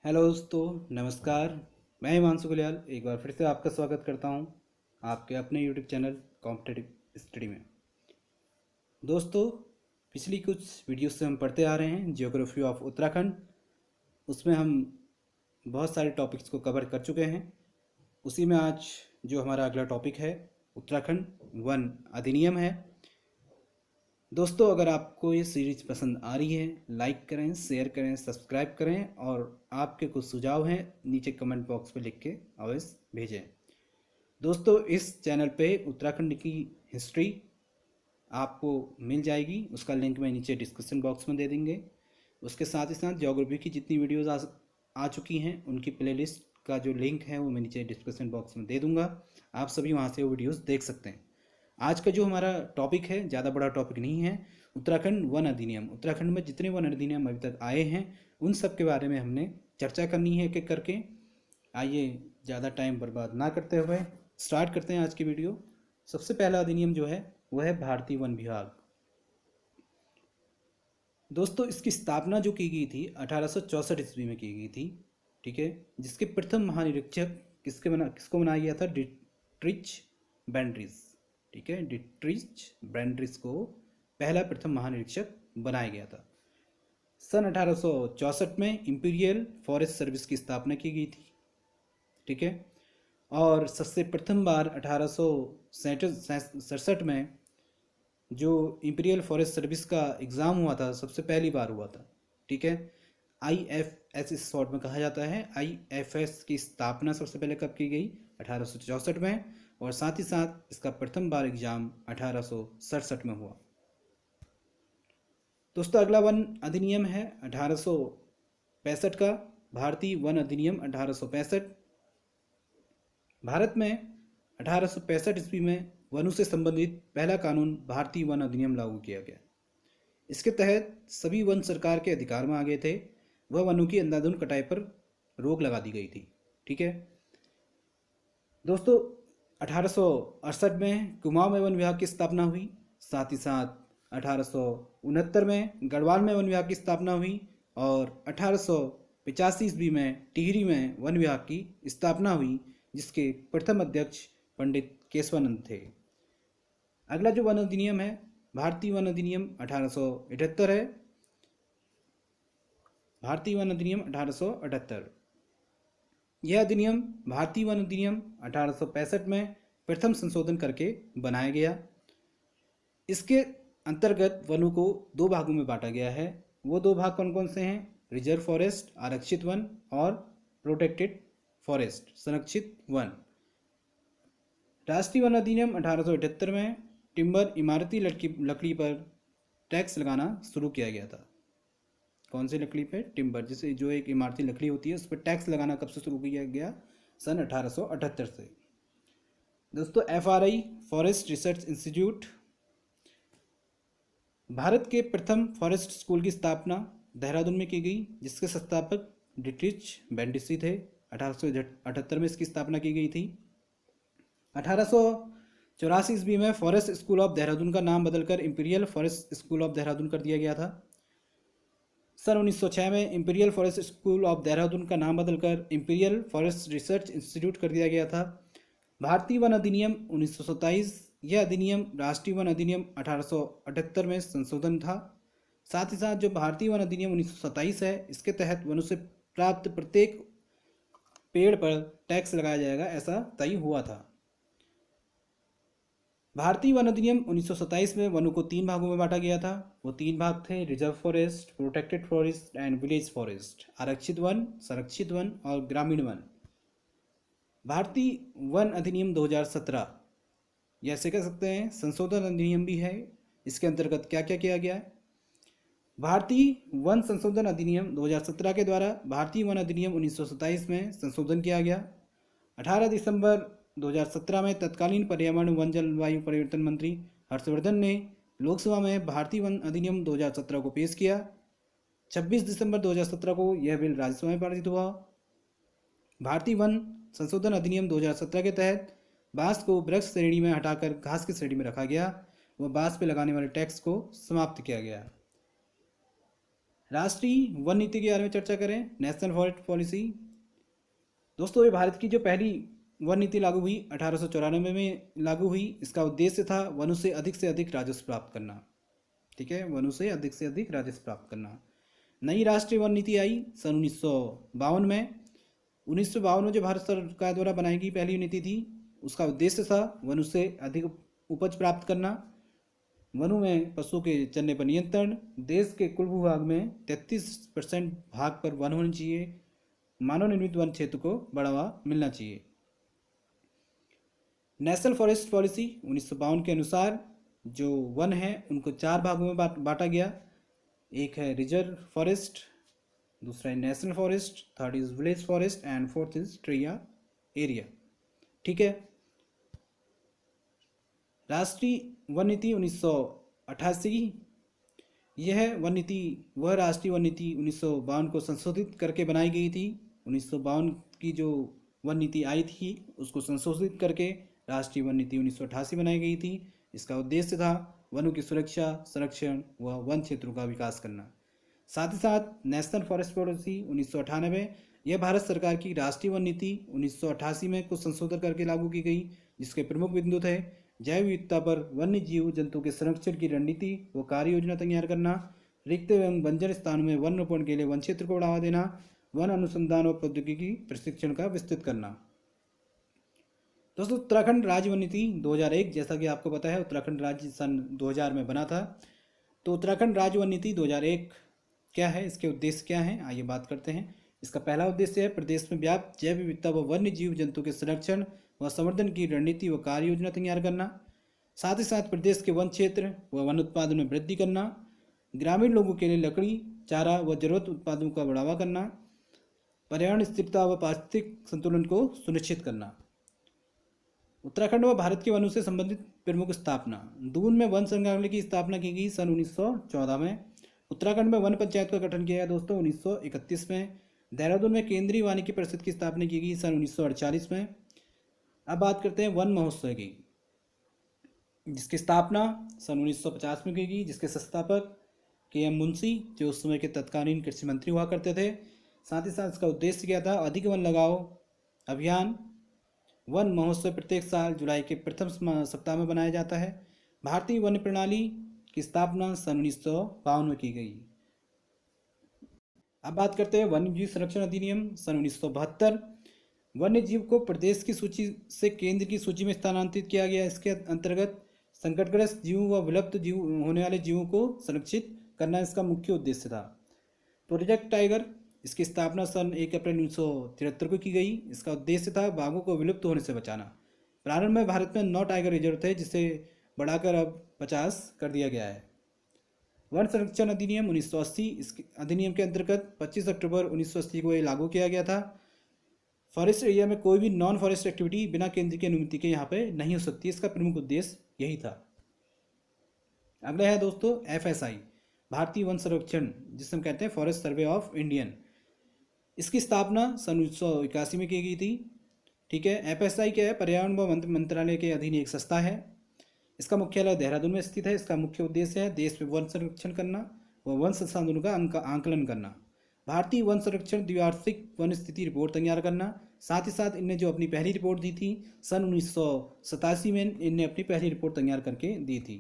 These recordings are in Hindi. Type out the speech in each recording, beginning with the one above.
हेलो दोस्तों, नमस्कार। मैं हिमांशु गुलियाल एक बार फिर से आपका स्वागत करता हूं आपके अपने यूट्यूब चैनल कॉम्पिटिटिव स्टडी में। दोस्तों, पिछली कुछ वीडियो से हम पढ़ते आ रहे हैं जियोग्राफी ऑफ उत्तराखंड। उसमें हम बहुत सारे टॉपिक्स को कवर कर चुके हैं। उसी में आज जो हमारा अगला टॉपिक है उत्तराखंड वन अधिनियम है। दोस्तों, अगर आपको ये सीरीज पसंद आ रही है, लाइक करें, शेयर करें, सब्सक्राइब करें और आपके कुछ सुझाव हैं नीचे कमेंट बॉक्स में लिख के अवश्य भेजें। दोस्तों, इस चैनल पे उत्तराखंड की हिस्ट्री आपको मिल जाएगी, उसका लिंक मैं नीचे डिस्क्रिप्शन बॉक्स में दे देंगे। उसके साथ ही साथ ज्योग्राफी की जितनी वीडियोज़ आ चुकी हैं उनकी प्लेलिस्ट का जो लिंक है वो मैं नीचे डिस्क्रिप्शन बॉक्स में दे दूँगा। आप सभी वहाँ से वो वीडियोज़ देख सकते हैं। आज का जो हमारा टॉपिक है ज़्यादा बड़ा टॉपिक नहीं है, उत्तराखंड वन अधिनियम। उत्तराखंड में जितने वन अधिनियम अभी तक आए हैं उन सब के बारे में हमने चर्चा करनी है एक एक करके। आइए ज़्यादा टाइम बर्बाद ना करते हुए स्टार्ट करते हैं आज की वीडियो। सबसे पहला अधिनियम जो है वह है भारतीय वन विभाग। दोस्तों, इसकी स्थापना जो की गई थी 1864 ईस्वी में की गई थी, ठीक है। जिसके प्रथम महानिरीक्षक किसको बनाया गया था? डिट्रिच बैंड्रिज, ठीक है। डिट्रिच बैंड्रिज को पहला प्रथम महानिरीक्षक बनाया गया था। सन 1864 में इंपीरियल फॉरेस्ट सर्विस की स्थापना की गई थी, ठीक है। और सबसे प्रथम बार 1867 में जो इंपीरियल फॉरेस्ट सर्विस का एग्ज़ाम हुआ था सबसे पहली बार हुआ था, ठीक है। IFS इस शॉर्ट में कहा जाता है। IFS की स्थापना सबसे पहले कब की गई? 1864 में। और साथ ही साथ इसका प्रथम बार एग्जाम 1867 में हुआ। दोस्तों, अगला वन अधिनियम है 1865 का, भारतीय वन अधिनियम 1865। भारत में 1865 ईस्वी में वनों से संबंधित पहला कानून भारतीय वन अधिनियम लागू किया गया। इसके तहत सभी वन सरकार के अधिकार में आ गए थे। वह वनों की अंधाधुंध कटाई पर रोक लगा दी गई थी, ठीक है। दोस्तों, 1868 में कुमाऊं में वन विभाग की स्थापना हुई। साथ ही साथ 1869 में गढ़वाल में वन विभाग की स्थापना हुई और 1885 ईस्वी में टिहरी में वन विभाग की स्थापना हुई, जिसके प्रथम अध्यक्ष पंडित केशवानंद थे। अगला जो वन अधिनियम है भारतीय वन अधिनियम 1878 है। भारतीय वन अधिनियम 1878। यह अधिनियम भारतीय वन अधिनियम 1865 में प्रथम संशोधन करके बनाया गया। इसके अंतर्गत वनों को दो भागों में बांटा गया है। वो दो भाग कौन कौन से हैं? रिजर्व फॉरेस्ट आरक्षित वन और प्रोटेक्टेड फॉरेस्ट संरक्षित वन। राष्ट्रीय वन अधिनियम 1878 में टिम्बर इमारती लकड़ी पर टैक्स लगाना शुरू किया गया था। कौन सी लकड़ी पे? टिम्बर, जिसे जो एक इमारती लकड़ी होती है उस पर टैक्स लगाना कब से शुरू किया गया? सन 1878 से। दोस्तों, FRI forest research institute, Bharat के प्रथम फॉरेस्ट स्कूल की स्थापना देहरादून में की गई, जिसके संस्थापक डिट्रिच बैंडिसी थे। 1878 में इसकी स्थापना की गई थी। 1884 ईस्वी में फॉरेस्ट स्कूल ऑफ देहरादून का नाम बदलकर imperial forest school of Dehradun कर दिया गया था। सन 1906 में imperial forest school of Dehradun का नाम बदलकर इंपीरियल फॉरेस्ट रिसर्च इंस्टीट्यूट कर दिया गया था। भारतीय वन अधिनियम 1927, यह अधिनियम राष्ट्रीय वन अधिनियम 1878 में संशोधन था। साथ ही साथ जो भारतीय वन अधिनियम 1927 है, इसके तहत वनों से प्राप्त प्रत्येक पेड़ पर टैक्स लगाया जाएगा, ऐसा तय हुआ था। भारतीय वन अधिनियम 1927 में वनों को तीन भागों में बांटा गया था। वो तीन भाग थे: reserve forest, protected forest and village forest, आरक्षित वन, संरक्षित वन और ग्रामीण वन। भारतीय वन अधिनियम 2017, या ऐसे कह सकते हैं संशोधन अधिनियम भी है। इसके अंतर्गत क्या क्या किया गया है? भारतीय वन संशोधन अधिनियम 2017 के द्वारा भारतीय वन अधिनियम 1927 में संशोधन किया गया। 18 दिसंबर 2017 में तत्कालीन पर्यावरण वन जलवायु परिवर्तन मंत्री हर्षवर्धन ने लोकसभा में भारतीय वन अधिनियम 2017 को पेश किया। 26 दिसंबर 2017 को यह बिल राज्यसभा में पारित हुआ। भारतीय वन संशोधन अधिनियम 2017 के तहत बांस को वृक्ष श्रेणी में हटाकर घास की श्रेणी में रखा गया व बांस पर लगाने वाले टैक्स को समाप्त किया गया। राष्ट्रीय वन नीति के बारे में चर्चा करें, नेशनल फॉरेस्ट पॉलिसी। दोस्तों, ये भारत की जो पहली वन नीति लागू हुई 1894 में लागू हुई। इसका उद्देश्य था वनों से अधिक राजस्व प्राप्त करना। ठीक है, वनों से अधिक राजस्व प्राप्त करना। नई राष्ट्रीय वन नीति आई सन 1952 में। 1952 में जो भारत सरकार द्वारा बनाई गई पहली नीति थी, उसका उद्देश्य था वनों से अधिक उपज प्राप्त करना, वनों में पशुओं के चरने पर नियंत्रण, देश के कुल भूभाग में 33% भाग पर वन होने चाहिए, मानव निर्मित वन क्षेत्र को बढ़ावा मिलना चाहिए। नेशनल फॉरेस्ट पॉलिसी 1952 के अनुसार जो वन है उनको 4 भागों में बांटा गया। एक है रिजर्व फॉरेस्ट, दूसरा है national forest, third is village forest and fourth is tree area. ठीक है। राष्ट्रीय वन नीति 1988, यह वन नीति वह राष्ट्रीय वन नीति 1952 को संशोधित करके बनाई गई थी। 1952 की जो वन नीति आई थी उसको संशोधित करके राष्ट्रीय वन नीति 1988 बनाई गई थी। इसका उद्देश्य था वनों की सुरक्षा, संरक्षण व वन क्षेत्रों का विकास करना। साथ ही साथ नेशनल फॉरेस्ट पॉलिसी 1998, यह भारत सरकार की राष्ट्रीय वन नीति 1988 में कुछ संशोधन करके लागू की गई, जिसके प्रमुख बिंदु थे जैव विविधता पर वन्य जीव जंतु के संरक्षण की रणनीति व कार्य योजना तैयार करना, रिक्त एवं बंजर स्थानों में वन रोपण के लिए वन क्षेत्र को बढ़ावा देना, वन अनुसंधान और प्रौद्योगिकी प्रशिक्षण का विस्तृत करना। दोस्तों, उत्तराखंड राज्य वन नीति 2001, जैसा कि आपको पता है उत्तराखंड राज्य सन 2000 में बना था। तो उत्तराखंड राज्य वन नीति 2001 क्या है, इसके उद्देश्य क्या हैं, आइए बात करते हैं। इसका पहला उद्देश्य है प्रदेश में व्याप्त जैव विविधता व वन्य जीव जंतु के संरक्षण व संवर्धन की रणनीति व कार्य योजना तैयार करना। साथ ही साथ प्रदेश के वन क्षेत्र व वन उत्पादन में वृद्धि करना, ग्रामीण लोगों के लिए लकड़ी, चारा व जरूरत उत्पादों का बढ़ावा करना, पर्यावरण स्थिरता व पारिस्थितिक संतुलन को सुनिश्चित करना। उत्तराखंड व भारत के वनों से संबंधित प्रमुख स्थापना। दून में वन संग्रहालय की स्थापना की गई सन 1914 में। उत्तराखंड में वन पंचायत का गठन किया गया दोस्तों 1931 में। देहरादून में केंद्रीय वानिकी परिषद की स्थापना की गई सन 1948 में। अब बात करते हैं वन महोत्सव की, जिसकी स्थापना सन 1950 में की गई, जिसके संस्थापक KM मुंशी, जो उस समय के तत्कालीन कृषि मंत्री हुआ करते थे। साथ ही साथ इसका उद्देश्य क्या था, अधिक वन लगाओ अभियान। वन महोत्सव प्रत्येक साल जुलाई के प्रथम सप्ताह में बनाया जाता है। भारतीय वन प्रणाली की स्थापना सन 1952 में की गई। अब बात करते हैं वन्य जीव संरक्षण अधिनियम सन 1972। वन्य जीव को प्रदेश की सूची से केंद्र की सूची में स्थानांतरित किया गया। इसके अंतर्गत संकटग्रस्त जीवों व विलुप्त जीव होने वाले जीवों को संरक्षित करना इसका मुख्य उद्देश्य था। प्रोजेक्ट टाइगर, इसकी स्थापना सन 1 अप्रैल 1973 को की गई। इसका उद्देश्य था बाघों को विलुप्त होने से बचाना। प्रारंभ में भारत में 9 टाइगर रिजर्व थे, जिसे बढ़ाकर अब 50 कर दिया गया है। वन संरक्षण अधिनियम 1980, इस अधिनियम के अंतर्गत 25 अक्टूबर 1980 को ये लागू किया गया था। फॉरेस्ट एरिया में कोई भी नॉन फॉरेस्ट एक्टिविटी बिना केंद्र की अनुमति के यहाँ पे नहीं हो सकती। इसका प्रमुख उद्देश्य यही था। अगला है दोस्तों FSI, भारतीय वन सर्वेक्षण, जिसे हम कहते हैं फॉरेस्ट सर्वे ऑफ इंडियन। इसकी स्थापना सन 1981 में की गई थी। ठीक है। FSI क्या है, पर्यावरण व मंत्रालय के अधीन एक संस्था है। इसका मुख्यालय देहरादून में स्थित है। इसका मुख्य उद्देश्य है देश में वन संरक्षण करना व वन संसाधनों का आंकलन करना। भारतीय वन संरक्षण द्विवार्षिक वन स्थिति रिपोर्ट तैयार करना। साथ ही साथ इनने जो अपनी पहली रिपोर्ट दी थी सन 1987 में, इनने अपनी पहली रिपोर्ट तैयार करके दी थी।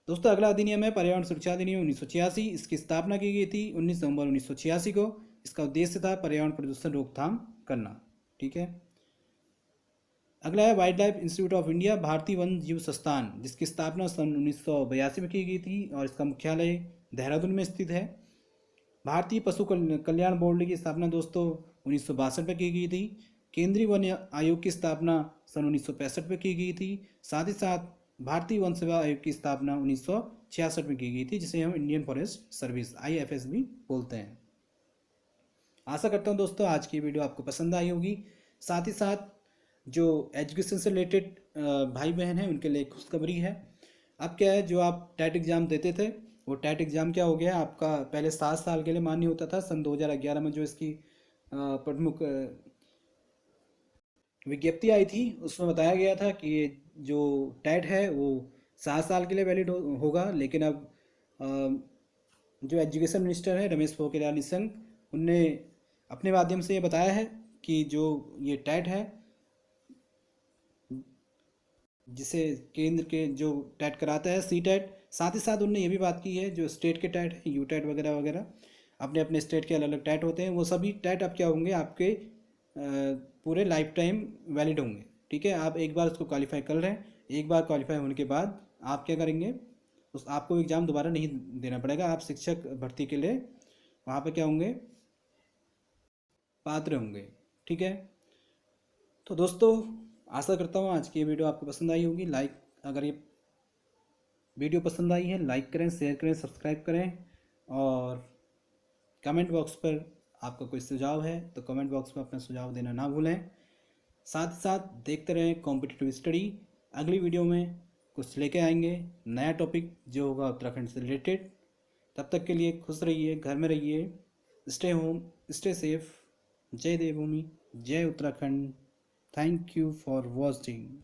दोस्तों, अगला अधिनियम है पर्यावरण सुरक्षा अधिनियम 1986। इसकी स्थापना की गई थी 19 नवंबर 1986 को। इसका उद्देश्य था पर्यावरण प्रदूषण रोकथाम करना। ठीक है। अगला है wild life institute of India, भारतीय वन जीव संस्थान, जिसकी स्थापना सन 1982 में की गई थी और इसका मुख्यालय देहरादून में स्थित है। भारतीय पशु कल्याण बोर्ड की स्थापना दोस्तों 1962 में की गई थी। केंद्रीय वन आयोग की स्थापना सन 1965 में की गई थी। साथ ही साथ भारतीय वन सेवा आयोग की स्थापना 1966 में की गई थी, जिसे हम इंडियन फॉरेस्ट सर्विस IFS भी बोलते हैं। आशा करता हूँ दोस्तों आज की वीडियो आपको पसंद आई होगी। साथ ही साथ जो एजुकेशन से रिलेटेड भाई बहन हैं उनके लिए खुशखबरी है। अब क्या है, जो आप टेट एग्ज़ाम देते थे वो टेट एग्ज़ाम क्या हो गया आपका, पहले 7 साल के लिए मान्य होता था। सन 2011 में जो इसकी प्रमुख विज्ञप्ति आई थी उसमें बताया गया था कि ये जो टेट है वो 7 साल के लिए वैलिड होगा। लेकिन अब जो एजुकेशन मिनिस्टर है रमेश पोखरियाल निशंक, उनने अपने माध्यम से ये बताया है कि जो ये टैट है, जिसे केंद्र के जो टैट कराता है सी टैट, साथ ही साथ उनने ये भी बात की है जो स्टेट के टैट हैं यू टैट वगैरह वगैरह, अपने अपने स्टेट के अलग अलग टैट होते हैं, वो सभी टैट अब क्या होंगे आपके पूरे लाइफ टाइम वैलिड होंगे। ठीक है, आप एक बार उसको क्वालिफाई कर रहे हैं, एक बार क्वालिफाई होने के बाद आप क्या करेंगे, उस आपको एग्ज़ाम दोबारा नहीं देना पड़ेगा, आप शिक्षक भर्ती के लिए वहाँ पे क्या होंगे, पात्र होंगे। ठीक है, तो दोस्तों आशा करता हूँ आज की ये वीडियो आपको पसंद आई होगी। लाइक, अगर ये वीडियो पसंद आई है लाइक करें, शेयर करें, सब्सक्राइब करें, और कमेंट बॉक्स पर आपका कोई सुझाव है तो कमेंट बॉक्स में अपना सुझाव देना ना भूलें। साथ ही साथ देखते रहें कॉम्पिटिटिव स्टडी। अगली वीडियो में कुछ लेके आएंगे, नया टॉपिक जो होगा उत्तराखंड से रिलेटेड। तब तक के लिए खुश रहिए, घर में रहिए, स्टे होम, स्टे सेफ। जय देवभूमि, जय Uttarakhand. Thank you for watching.